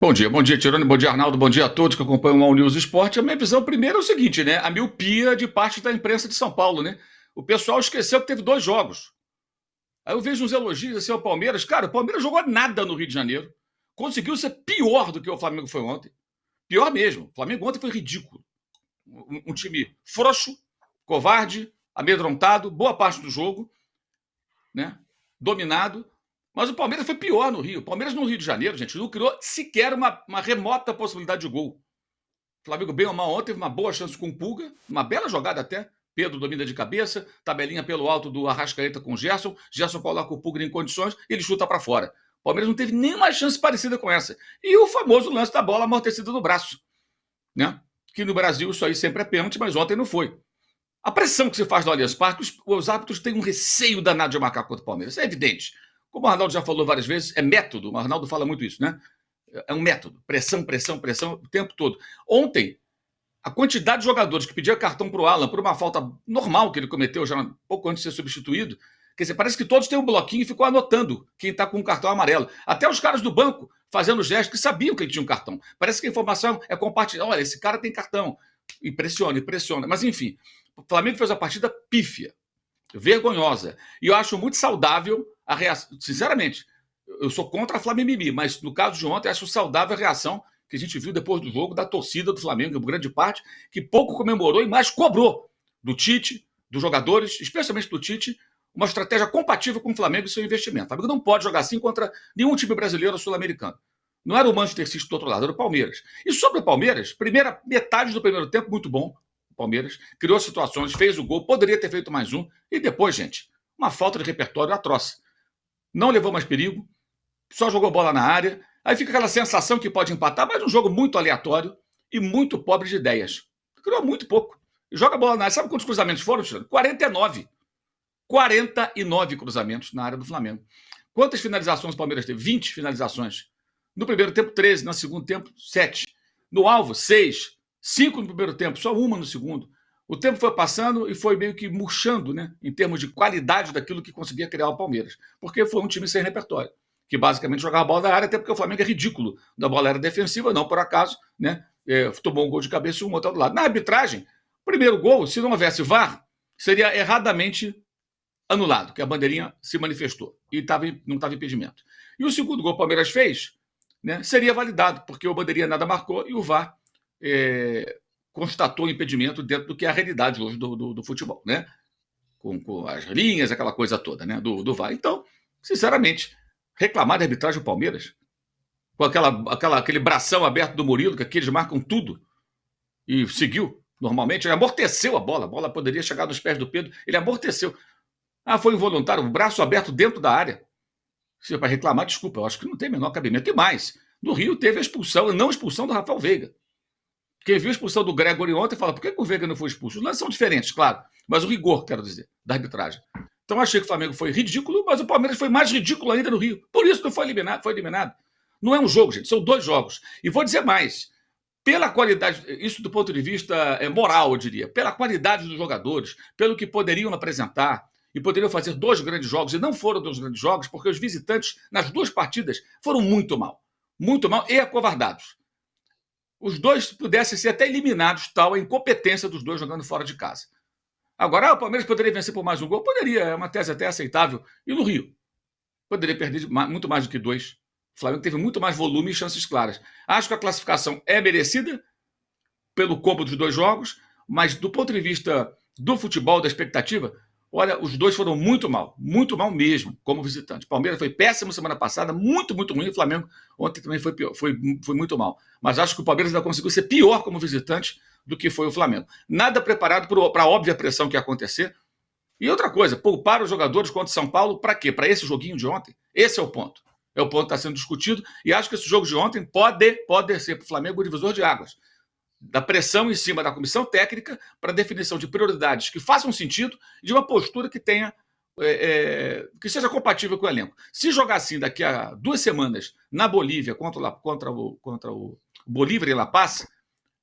Bom dia, Tirone, bom dia, Arnaldo, bom dia a todos que acompanham o All News Esporte. A minha visão primeiro é o seguinte, né? A miopia de parte da imprensa de São Paulo, né? O pessoal esqueceu que teve dois jogos. Aí eu vejo uns elogios assim ao Palmeiras. Cara, o Palmeiras jogou nada no Rio de Janeiro. Conseguiu ser pior do que o Flamengo foi ontem. Pior mesmo. O Flamengo ontem foi ridículo. Um time frouxo, covarde, amedrontado, boa parte do jogo, né? Dominado. Mas o Palmeiras foi pior no Rio. O Palmeiras no Rio de Janeiro, gente, não criou sequer uma remota possibilidade de gol. O Flamengo, bem ou mal, ontem teve uma boa chance com o Pulga, uma bela jogada até. Pedro domina de cabeça, tabelinha pelo alto do Arrascaeta com o Gerson. Gerson coloca o Pulga em condições e ele chuta para fora. O Palmeiras não teve nenhuma chance parecida com essa. E o famoso lance da bola amortecida no braço, né? Que no Brasil isso aí sempre é pênalti, mas ontem não foi. A pressão que se faz no Allianz Parque, os árbitros têm um receio danado de marcar contra o Palmeiras. Isso é evidente. Como o Arnaldo já falou várias vezes, é método. O Arnaldo fala muito isso, né? É um método. Pressão, pressão, pressão o tempo todo. Ontem, a quantidade de jogadores que pediam cartão para o Alan por uma falta normal que ele cometeu já pouco antes de ser substituído, quer dizer, parece que todos têm um bloquinho e ficou anotando quem está com um cartão amarelo. Até os caras do banco fazendo gestos que sabiam que ele tinha um cartão. Parece que a informação é compartilhada. Olha, esse cara tem cartão. Impressiona, impressiona. Mas enfim, o Flamengo fez a partida pífia, vergonhosa. E eu acho muito saudável a reação. Sinceramente, eu sou contra a Flamimimi, mas no caso de ontem, acho saudável a reação que a gente viu depois do jogo da torcida do Flamengo, em grande parte, que pouco comemorou e mais cobrou do Tite, dos jogadores, especialmente do Tite, uma estratégia compatível com o Flamengo e seu investimento. O Flamengo não pode jogar assim contra nenhum time brasileiro ou sul-americano. Não era o Manchester City do outro lado, era o Palmeiras. E sobre o Palmeiras, primeira metade do primeiro tempo, muito bom. O Palmeiras criou situações, fez o gol, poderia ter feito mais um. E depois, gente, uma falta de repertório atroz. Não levou mais perigo, só jogou bola na área. Aí fica aquela sensação que pode empatar, mas um jogo muito aleatório e muito pobre de ideias. Criou muito pouco. E joga bola na área. Sabe quantos cruzamentos foram, Tirano? 49. 49 cruzamentos na área do Flamengo. Quantas finalizações o Palmeiras teve? 20 finalizações. No primeiro tempo, 13. No segundo tempo, 7. No alvo, 6. 5 no primeiro tempo, só uma no segundo. O tempo foi passando e foi meio que murchando, né, em termos de qualidade daquilo que conseguia criar o Palmeiras. Porque foi um time sem repertório, que basicamente jogava a bola da área, até porque o Flamengo é ridículo. Da bola era defensiva, não por acaso, né? Tomou um gol de cabeça e um outro do lado. Na arbitragem, o primeiro gol, se não houvesse VAR, seria erradamente anulado, que a bandeirinha se manifestou e não estava impedimento. E o segundo gol que o Palmeiras fez, né, seria validado, porque o bandeirinha nada marcou e o VAR constatou o impedimento dentro do que é a realidade hoje do futebol, né? Com as linhas, aquela coisa toda, né? Do VAR. Então, sinceramente, reclamar da arbitragem do Palmeiras, com aquele bração aberto do Murilo, que aqui eles marcam tudo, e seguiu normalmente, ele amorteceu a bola poderia chegar nos pés do Pedro, ele amorteceu. Ah, foi involuntário, o braço aberto dentro da área. Se é para reclamar, desculpa, eu acho que não tem menor cabimento. E mais, no Rio teve a expulsão, e não a expulsão do Rafael Veiga. Quem viu a expulsão do Gregory ontem fala, por que o Veiga não foi expulso? Os lances são diferentes, claro, mas o rigor, quero dizer, da arbitragem. Então achei que o Flamengo foi ridículo, mas o Palmeiras foi mais ridículo ainda no Rio. Por isso não foi eliminado. Não é um jogo, gente, são 2 jogos. E vou dizer mais, pela qualidade, isso do ponto de vista moral, eu diria, pela qualidade dos jogadores, pelo que poderiam apresentar, e poderiam fazer 2 grandes jogos, e não foram 2 grandes jogos, porque os visitantes, nas 2 partidas, foram muito mal e acovardados. Os 2 pudessem ser até eliminados, tal a incompetência dos 2 jogando fora de casa. Agora, o Palmeiras poderia vencer por mais um gol? Poderia, é uma tese até aceitável. E no Rio? Poderia perder muito mais do que 2. O Flamengo teve muito mais volume e chances claras. Acho que a classificação é merecida pelo combo dos 2 jogos, mas do ponto de vista do futebol, da expectativa, olha, os 2 foram muito mal mesmo, como visitante. O Palmeiras foi péssimo semana passada, muito ruim. O Flamengo ontem também foi muito mal. Mas acho que o Palmeiras ainda conseguiu ser pior como visitante do que foi o Flamengo. Nada preparado para a óbvia pressão que ia acontecer. E outra coisa, poupar os jogadores contra o São Paulo para quê? Para esse joguinho de ontem? Esse é o ponto. É o ponto que está sendo discutido. E acho que esse jogo de ontem pode ser para o Flamengo o divisor de águas. Da pressão em cima da comissão técnica para definição de prioridades que façam sentido e de uma postura que tenha que seja compatível com o elenco. Se jogar assim daqui a 2 semanas na Bolívia contra o Bolívar em La Paz,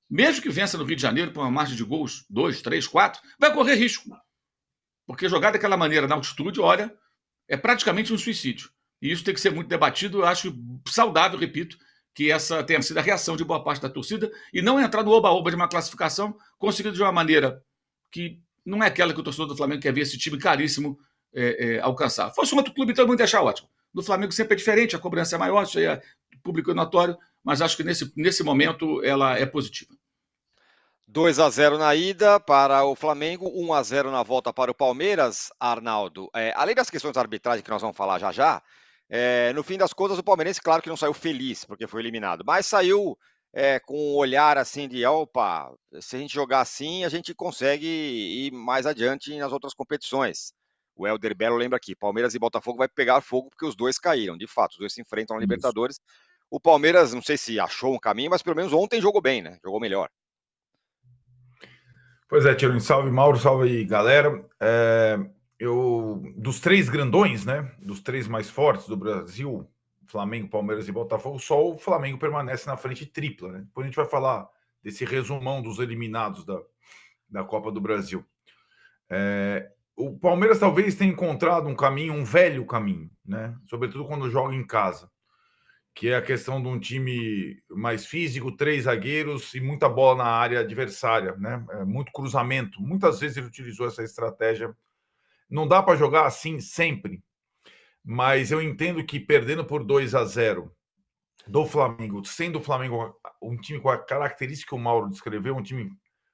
mesmo que vença no Rio de Janeiro por uma margem de gols 2, 3, 4, vai correr risco. Porque jogar daquela maneira na altitude, olha, é praticamente um suicídio. E isso tem que ser muito debatido. Eu acho saudável, repito, que essa tenha sido a reação de boa parte da torcida e não entrar no oba-oba de uma classificação conseguida de uma maneira que não é aquela que o torcedor do Flamengo quer ver esse time caríssimo alcançar. Fosse um outro clube, então, muito deixar ótimo. No Flamengo sempre é diferente, a cobrança é maior, isso aí é público e notório, mas acho que nesse momento ela é positiva. 2-0 na ida para o Flamengo, 1-0 na volta para o Palmeiras, Arnaldo. Além das questões da arbitragem que nós vamos falar já já, no fim das contas o palmeirense, claro que não saiu feliz porque foi eliminado, mas saiu com um olhar assim de, opa, se a gente jogar assim, a gente consegue ir mais adiante nas outras competições. O Helder Belo lembra aqui, Palmeiras e Botafogo vai pegar fogo porque os dois caíram, de fato, os dois se enfrentam na Libertadores. O Palmeiras, não sei se achou um caminho, mas pelo menos ontem jogou bem, né? Jogou melhor. Pois é, Tironi, salve Mauro, salve aí, galera. Dos três grandões, né? Dos três mais fortes do Brasil, Flamengo, Palmeiras e Botafogo, só o Flamengo permanece na frente tripla, né? Depois a gente vai falar desse resumão dos eliminados da Copa do Brasil. O Palmeiras talvez tenha encontrado um caminho, um velho caminho, né? Sobretudo quando joga em casa, que é a questão de um time mais físico, 3 zagueiros e muita bola na área adversária, né? Muito cruzamento. Muitas vezes ele utilizou essa estratégia. Não dá para jogar assim sempre, mas eu entendo que perdendo por 2-0 do Flamengo, sendo o Flamengo um time com a característica que o Mauro descreveu, um time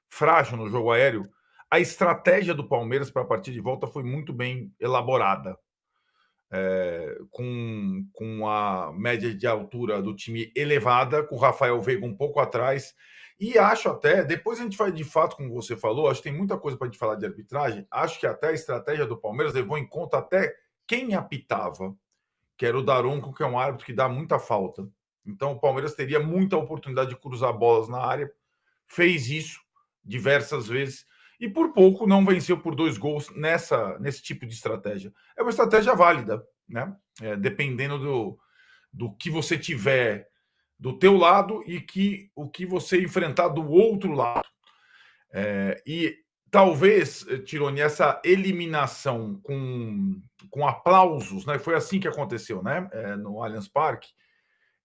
frágil no jogo aéreo, a estratégia do Palmeiras para a partida de volta foi muito bem elaborada. Com a média de altura do time elevada, com o Rafael Veiga um pouco atrás. E acho até, depois a gente vai de fato, como você falou, acho que tem muita coisa para a gente falar de arbitragem. Acho que até a estratégia do Palmeiras levou em conta até quem apitava, que era o Daronco, que é um árbitro que dá muita falta. Então o Palmeiras teria muita oportunidade de cruzar bolas na área, fez isso diversas vezes e por pouco não venceu por 2 gols nesse tipo de estratégia. É uma estratégia válida, né? Dependendo do que você tiver do teu lado e o que você enfrentar do outro lado. E talvez, Tironi, essa eliminação com aplausos, né? Foi assim que aconteceu, né? No Allianz Parque.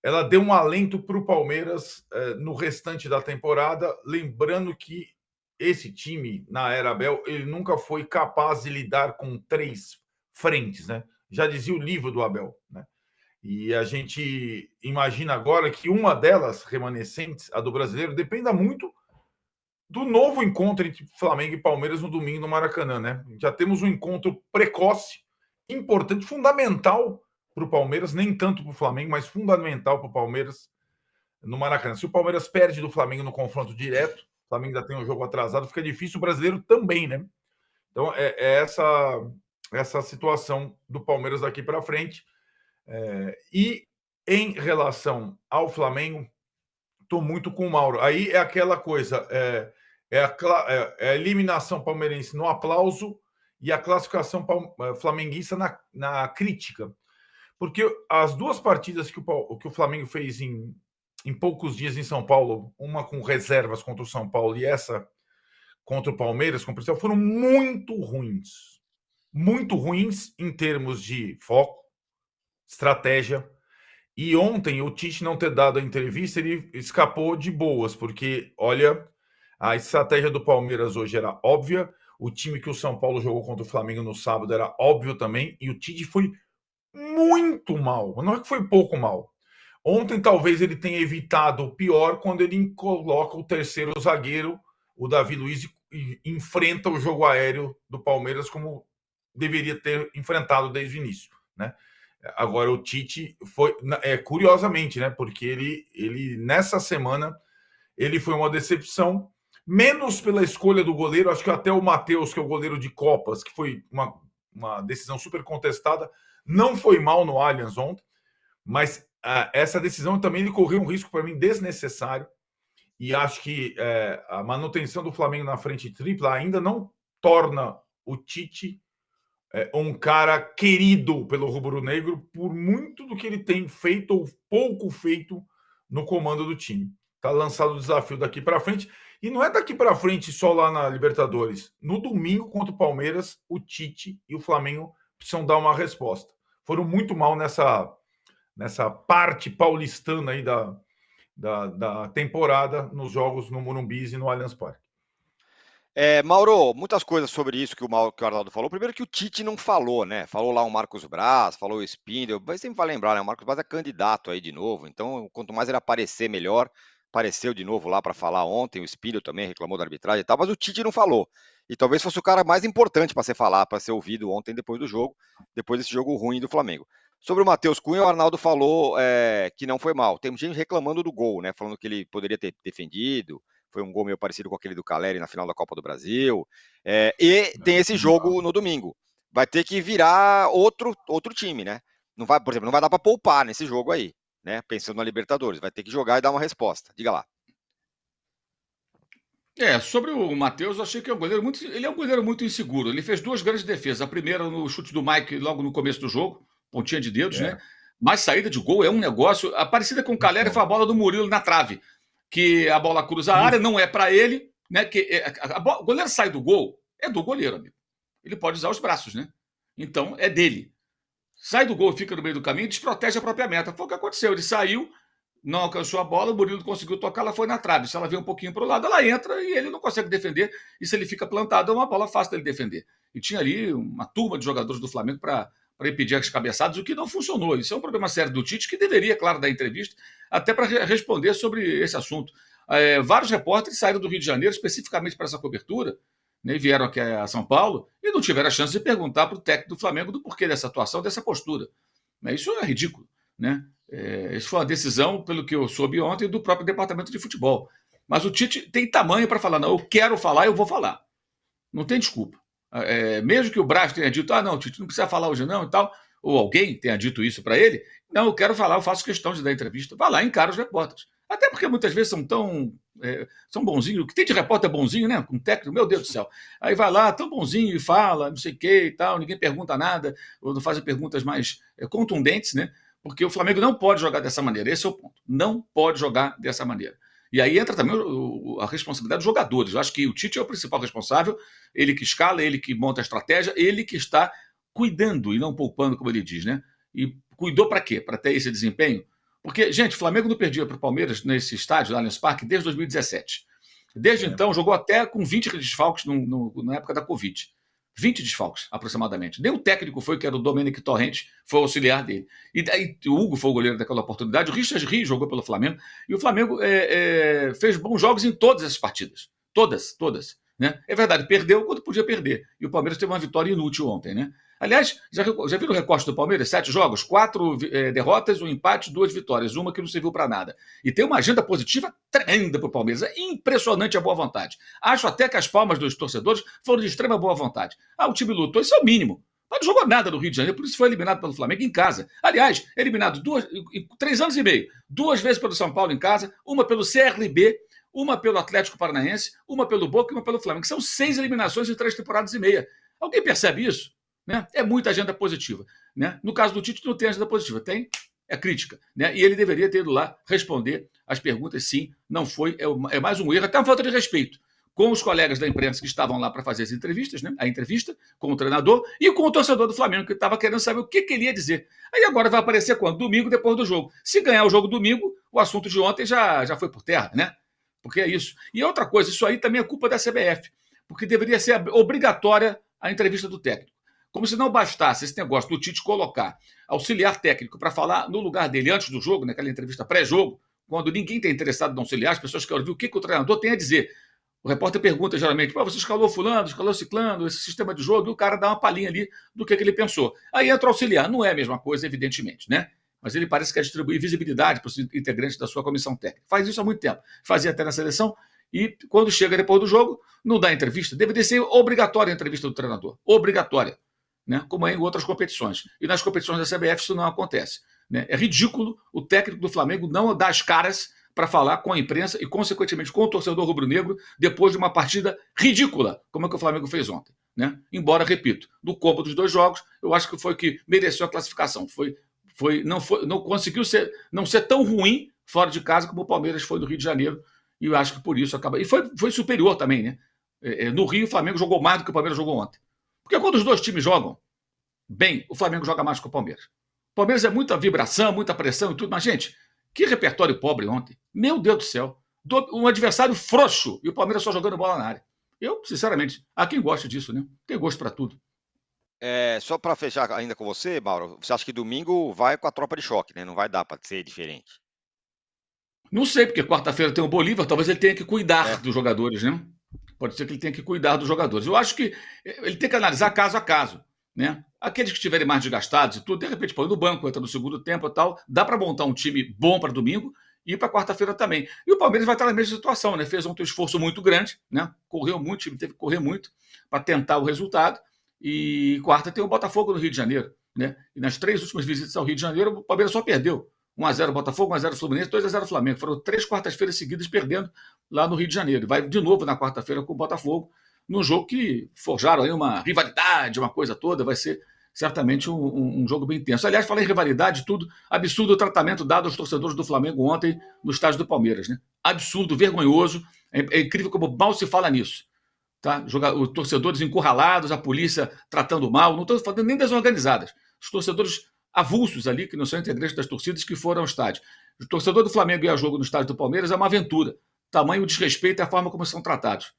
Ela deu um alento para o Palmeiras no restante da temporada, lembrando que esse time, na era Abel, ele nunca foi capaz de lidar com 3 frentes, né? Já dizia o livro do Abel, né? E a gente imagina agora que uma delas, remanescentes, a do brasileiro, dependa muito do novo encontro entre Flamengo e Palmeiras no domingo no Maracanã, né? Já temos um encontro precoce, importante, fundamental para o Palmeiras, nem tanto para o Flamengo, mas fundamental para o Palmeiras no Maracanã. Se o Palmeiras perde do Flamengo no confronto direto, o Flamengo ainda tem um jogo atrasado, fica difícil, o brasileiro também, né? Então, é essa situação do Palmeiras daqui para frente. E em relação ao Flamengo, estou muito com o Mauro. Aí é aquela coisa, a eliminação palmeirense no aplauso e a classificação flamenguista na crítica. Porque as duas partidas que o Flamengo fez em poucos dias em São Paulo, uma com reservas contra o São Paulo e essa contra o Palmeiras, com o Cristal, foram muito ruins. Muito ruins em termos de foco, estratégia. E ontem, o Tite não ter dado a entrevista, ele escapou de boas, porque, olha, a estratégia do Palmeiras hoje era óbvia, o time que o São Paulo jogou contra o Flamengo no sábado era óbvio também, e o Tite foi muito mal, não é que foi pouco mal. Ontem, talvez ele tenha evitado o pior quando ele coloca o terceiro zagueiro, o Davi Luiz, e enfrenta o jogo aéreo do Palmeiras como deveria ter enfrentado desde o início, né? Agora, o Tite foi, curiosamente, né? Porque ele nessa semana, ele foi uma decepção, menos pela escolha do goleiro, acho que até o Matheus, que é o goleiro de Copas, que foi uma decisão super contestada, não foi mal no Allianz ontem, mas essa decisão também ele correu um risco, para mim, desnecessário, e acho que a manutenção do Flamengo na frente tripla ainda não torna o Tite um cara querido pelo rubro-negro por muito do que ele tem feito ou pouco feito no comando do time. Está lançado o desafio daqui para frente. E não é daqui para frente só lá na Libertadores. No domingo, contra o Palmeiras, o Tite e o Flamengo precisam dar uma resposta. Foram muito mal nessa parte paulistana aí da temporada nos jogos no Morumbi e no Allianz Parque. Mauro, muitas coisas sobre isso que o Arnaldo falou. Primeiro que o Tite não falou, né? Falou lá o Marcos Braz, falou o Spindle, mas sempre vai lembrar, né? O Marcos Braz é candidato aí de novo, então quanto mais ele aparecer, melhor. Apareceu de novo lá para falar ontem, o Spindle também reclamou da arbitragem e tal, mas o Tite não falou. E talvez fosse o cara mais importante para para ser ouvido ontem depois do jogo, depois desse jogo ruim do Flamengo. Sobre o Matheus Cunha, o Arnaldo falou que não foi mal. Tem gente reclamando do gol, né? Falando que ele poderia ter defendido. Foi um gol meio parecido com aquele do Caleri na final da Copa do Brasil. E tem esse jogo no domingo. Vai ter que virar outro time, né? Não vai, por exemplo, não vai dar para poupar nesse jogo aí, né? Pensando na Libertadores. Vai ter que jogar e dar uma resposta. Diga lá. Sobre o Matheus, eu achei que ele é um goleiro muito inseguro. Ele fez 2 grandes defesas. A primeira no chute do Mike logo no começo do jogo, pontinha de dedos, né? Mas saída de gol é um negócio. A parecida com o Caleri foi a bola do Murilo na trave, que a bola cruza a área, não é para ele, né? O goleiro sai do gol, é do goleiro, amigo. Ele pode usar os braços, né? Então é dele. Sai do gol, fica no meio do caminho, desprotege a própria meta. Foi o que aconteceu. Ele saiu, não alcançou a bola, o Murilo conseguiu tocar, ela foi na trave. Se ela vem um pouquinho para o lado, ela entra e ele não consegue defender. E se ele fica plantado, é uma bola fácil dele defender. E tinha ali uma turma de jogadores do Flamengo para impedir as cabeçadas, o que não funcionou. Isso é um problema sério do Tite, que deveria, claro, dar entrevista, até para responder sobre esse assunto. Vários repórteres saíram do Rio de Janeiro especificamente para essa cobertura, né, e vieram aqui a São Paulo e não tiveram a chance de perguntar para o técnico do Flamengo do porquê dessa atuação, dessa postura. Isso é ridículo, né? Isso foi uma decisão, pelo que eu soube ontem, do próprio departamento de futebol. Mas o Tite tem tamanho para falar, não, eu quero falar, eu vou falar. Não tem desculpa. Mesmo que o Braz tenha dito, não, Tite, não precisa falar hoje não e tal, ou alguém tenha dito isso para ele, não, eu quero falar, eu faço questão de dar entrevista. Vai lá, encara os repórteres. Até porque muitas vezes são bonzinhos, o que tem de repórter bonzinho, né? Com técnico, meu Deus do céu. Aí vai lá, tão bonzinho e fala, não sei o que e tal, ninguém pergunta nada, ou não fazem perguntas mais contundentes, né? Porque o Flamengo não pode jogar dessa maneira, esse é o ponto. Não pode jogar dessa maneira. E aí entra também a responsabilidade dos jogadores. Eu acho que o Tite é o principal responsável, ele que escala, ele que monta a estratégia, ele que está cuidando e não poupando, como ele diz, né? E cuidou para quê? Para ter esse desempenho? Porque, gente, o Flamengo não perdia para o Palmeiras nesse estádio, no Allianz Parque, desde 2017. Desde então, jogou até com 20 desfalques na época da Covid. 20 desfalques, aproximadamente. Nem o técnico foi, que era o Domenic Torrente, foi o auxiliar dele. E daí o Hugo foi o goleiro daquela oportunidade, o Richard Rios jogou pelo Flamengo, e o Flamengo fez bons jogos em todas essas partidas. Todas. Né? É verdade, perdeu quando podia perder. E o Palmeiras teve uma vitória inútil ontem, né? Aliás, já viram o recorte do Palmeiras? 7 jogos, 4 derrotas, 1 empate, 2 vitórias. Uma que não serviu para nada. E tem uma agenda positiva tremenda para o Palmeiras. É impressionante a boa vontade. Acho até que as palmas dos torcedores foram de extrema boa vontade. O time lutou, isso é o mínimo. Mas não jogou nada no Rio de Janeiro, por isso foi eliminado pelo Flamengo em casa. Aliás, eliminado 3 anos e meio. 2 vezes pelo São Paulo em casa, uma pelo CRB, uma pelo Atlético Paranaense, uma pelo Boca e uma pelo Flamengo. São 6 eliminações em 3 temporadas e meia. Alguém percebe isso? Né? É muita agenda positiva. Né? No caso do Tite, não tem agenda positiva, tem crítica. Né? E ele deveria ter ido lá responder as perguntas, sim, não foi. É mais um erro, até uma falta de respeito com os colegas da imprensa que estavam lá para fazer as entrevistas, né? A entrevista com o treinador e com o torcedor do Flamengo, que estava querendo saber o que ele ia dizer. Aí agora vai aparecer quando? Domingo, depois do jogo. Se ganhar o jogo domingo, o assunto de ontem já foi por terra, né? Porque é isso. E outra coisa, isso aí também é culpa da CBF, porque deveria ser obrigatória a entrevista do técnico. Como se não bastasse esse negócio do Tite colocar auxiliar técnico para falar no lugar dele antes do jogo, naquela entrevista pré-jogo, quando ninguém está interessado no auxiliar, as pessoas querem ouvir o que o treinador tem a dizer. O repórter pergunta geralmente, você escalou fulano, escalou ciclano, esse sistema de jogo, e o cara dá uma palhinha ali do que ele pensou. Aí entra o auxiliar, não é a mesma coisa, evidentemente, né? Mas ele parece que quer distribuir visibilidade para os integrantes da sua comissão técnica. Faz isso há muito tempo. Fazia até na seleção, e quando chega depois do jogo, não dá entrevista. Deveria ser obrigatória a entrevista do treinador. Obrigatória. Né? Como é em outras competições. E nas competições da CBF isso não acontece. Né? É ridículo o técnico do Flamengo não dar as caras para falar com a imprensa e, consequentemente, com o torcedor rubro-negro depois de uma partida ridícula, como é que o Flamengo fez ontem. Né? Embora, repito, no combo dos 2 jogos, eu acho que foi que mereceu a classificação. Não conseguiu não ser tão ruim fora de casa como o Palmeiras foi no Rio de Janeiro, e eu acho que por isso acaba. E foi superior também, né? No Rio, o Flamengo jogou mais do que o Palmeiras jogou ontem. Porque quando os 2 times jogam bem, o Flamengo joga mais que o Palmeiras. O Palmeiras é muita vibração, muita pressão e tudo, mas, gente, Que repertório pobre ontem. Meu Deus do céu. Um adversário frouxo e o Palmeiras só jogando bola na área. Eu, sinceramente, há quem gosta disso, né? Tem gosto para tudo. Só para fechar ainda com você, Mauro, você acha que domingo vai com a tropa de choque, né? Não vai dar para ser diferente. Não sei, porque quarta-feira tem o Bolívar, talvez ele tenha que cuidar É. dos jogadores, né? Pode ser que ele tenha que cuidar dos jogadores. Eu acho que ele tem que analisar caso a caso, né? Aqueles que estiverem mais desgastados e tudo, de repente põe no banco, entra no segundo tempo e tal. Dá para montar um time bom para domingo e para quarta-feira também. E o Palmeiras vai estar na mesma situação, né? Fez ontem um esforço muito grande, né? Correu muito, o time teve que correr muito para tentar o resultado. E quarta tem o Botafogo no Rio de Janeiro, né? E nas 3 últimas visitas ao Rio de Janeiro, o Palmeiras só perdeu. 1-0 Botafogo, 1-0 Fluminense, 2-0 Flamengo. Foram 3 quartas-feiras seguidas perdendo lá no Rio de Janeiro. Vai de novo na quarta-feira com o Botafogo, num jogo que forjaram aí uma rivalidade, uma coisa toda. Vai ser certamente um jogo bem intenso. Aliás, falei em rivalidade, tudo. Absurdo o tratamento dado aos torcedores do Flamengo ontem no estádio do Palmeiras, né? Absurdo, vergonhoso. É incrível como mal se fala nisso. Tá? Os torcedores encurralados, a polícia tratando mal. Não estou falando nem das organizadas. Os torcedores avulsos ali, que não são integrantes das torcidas, que foram ao estádio. O torcedor do Flamengo ir a jogo no estádio do Palmeiras é uma aventura. Tamanho desrespeito é a forma como são tratados.